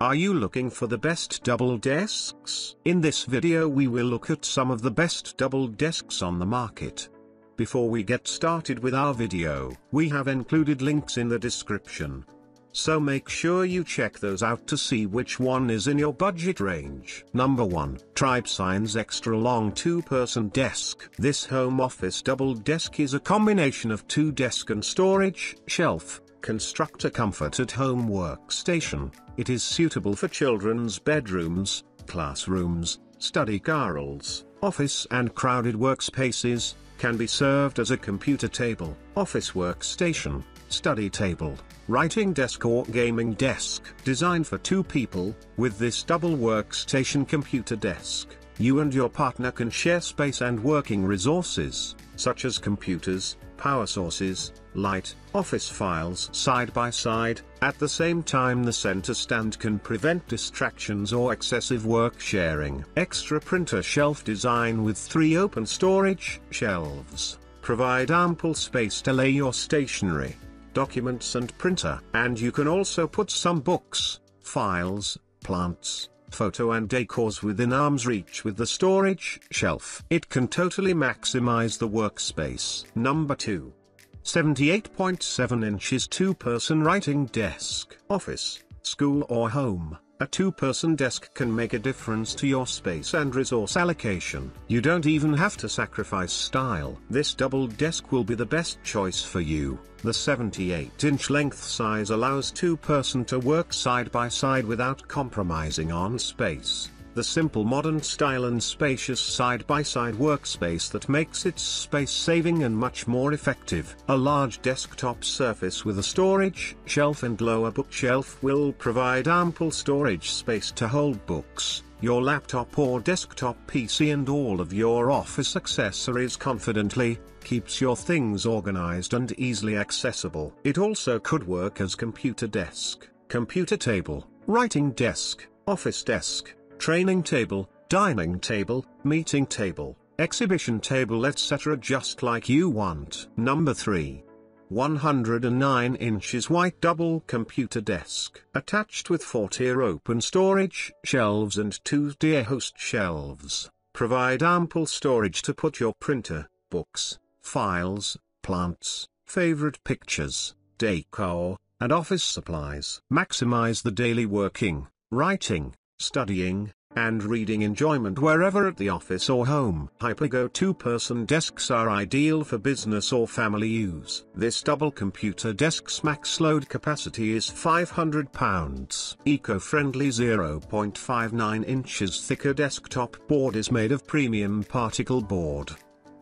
Are you looking for the best double desks? In this video we will look at some of the best double desks on the market. Before we get started with our video, we have included links in the description. So make sure you check those out to see which one is in your budget range. Number 1. Tribesigns Extra Long 2-Person Desk. This home office double desk is a combination of 2 desk and storage shelf. Construct a comfort at home workstation. It is suitable for children's bedrooms, classrooms, study carrels, office and crowded workspaces. Can be served as a computer table, office workstation, study table, writing desk or gaming desk. Designed for 2 people, with this double workstation computer desk, you and your partner can share space and working resources, such as computers, power sources, light, office files side by side. At the same time, the center stand can prevent distractions or excessive work sharing. Extra printer shelf design with 3 open storage shelves. Provide ample space to lay your stationery, documents and printer. And you can also put some books, files, plants, photo and decors within arm's reach with the storage shelf. It can totally maximize the workspace. Number 2. 78.7 inches 2-person writing desk. Office, school or home, a 2-person desk can make a difference to your space and resource allocation. You don't even have to sacrifice style. This double desk will be the best choice for you. The 78-inch length size allows 2-person to work side by side without compromising on space. The simple modern style and spacious side-by-side workspace that makes it space-saving and much more effective. A large desktop surface with a storage shelf and lower bookshelf will provide ample storage space to hold books, your laptop or desktop PC and all of your office accessories confidently. Keeps your things organized and easily accessible. It also could work as computer desk, computer table, writing desk, office desk, training table, dining table, meeting table, exhibition table, etc. just like you want. Number 3. 109 inches white double computer desk. Attached with 4-tier open storage shelves and 2-tier host shelves. Provide ample storage to put your printer, books, files, plants, favorite pictures, decor, and office supplies. Maximize the daily working, writing, studying, and reading enjoyment wherever at the office or home. Hypergo 2-person desks are ideal for business or family use. This double computer desk's max load capacity is 500 pounds. Eco-friendly 0.59 inches thicker desktop board is made of premium particle board.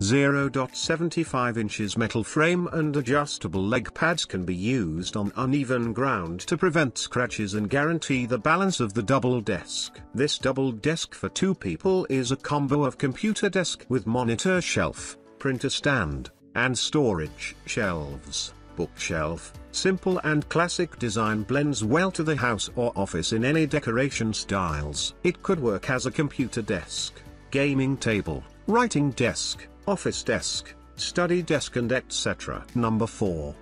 0.75 inches metal frame and adjustable leg pads can be used on uneven ground to prevent scratches and guarantee the balance of the double desk. This double desk for 2 people is a combo of computer desk with monitor shelf, printer stand, and storage shelves. Bookshelf, simple and classic design blends well to the house or office in any decoration styles. It could work as a computer desk, gaming table, writing desk, office desk, study desk and etc. Number 4.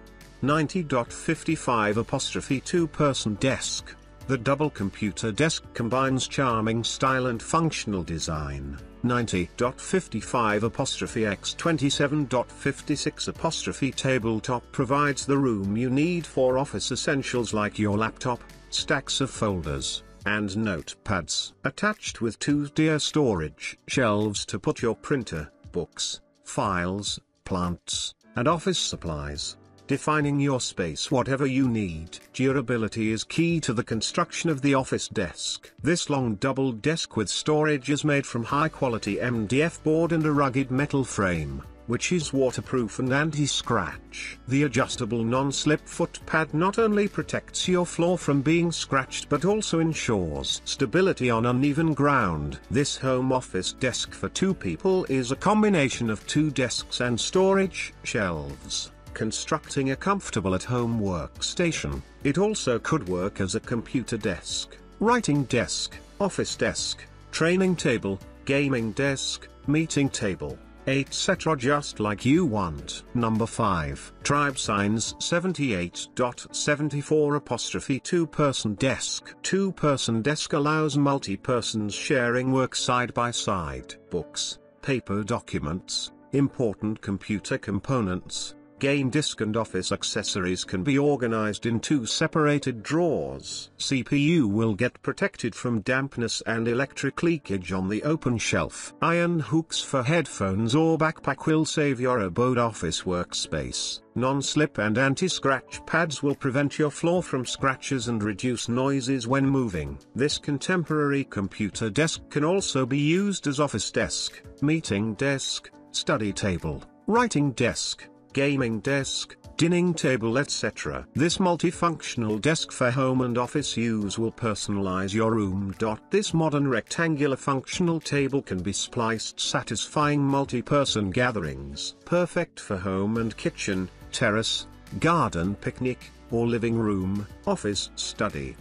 90.55 2-person desk. The double computer desk combines charming style and functional design. 90.55 x 27.56 tabletop provides the room you need for office essentials like your laptop, stacks of folders, and notepads. Attached with 2-tier storage shelves to put your printer, books, files, plants, and office supplies. Defining your space whatever you need. Durability is key to the construction of the office desk. This long double desk with storage is made from high-quality MDF board and a rugged metal frame, which is waterproof and anti-scratch. The adjustable non-slip foot pad not only protects your floor from being scratched but also ensures stability on uneven ground. This home office desk for 2 people is a combination of 2 desks and storage shelves, constructing a comfortable at-home workstation. It also could work as a computer desk, writing desk, office desk, training table, gaming desk, meeting table, etc. just like you want. Number 5. Tribesigns 78.74 2-person desk. 2-person desk allows multi-persons sharing work side by side. Books, paper documents, important computer components, game disk and office accessories can be organized in 2 separated drawers. CPU will get protected from dampness and electric leakage on the open shelf. Iron hooks for headphones or backpack will save your abode office workspace. Non-slip and anti-scratch pads will prevent your floor from scratches and reduce noises when moving. This contemporary computer desk can also be used as office desk, meeting desk, study table, writing desk, gaming desk, dining table, etc. This multifunctional desk for home and office use will personalize your room. This modern rectangular functional table can be spliced, satisfying multi-person gatherings. Perfect for home and kitchen, terrace, garden picnic, or living room, office, study.